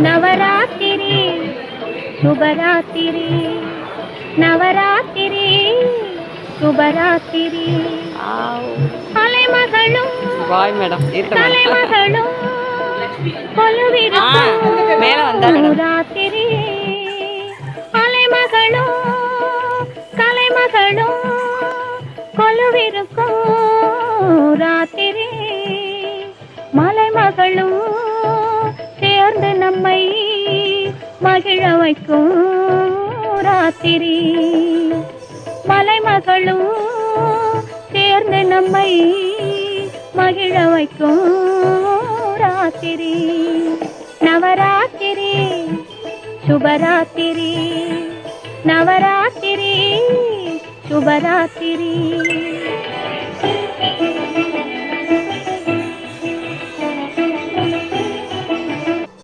Navaratri சுபராத்திரி Navaratri சுபராத்திரி அலைமகளும் bye madam தலைமகளும் கொலுவிருக்கும் மேல வந்தாலும் ராத்திரி அலைமகளும் கலைமகளும் கொலுவிருக்கும் ராத்திரி மலைமகளும் சேர்ந்து நம்மை மகிழ வைக்கும் ராத்திரி மலைமகளும் சேர்ந்து நம்மை மகிழ வைக்கும் ராத்திரி நவராத்திரி சுபராத்திரி நவராத்திரி சுபராத்திரி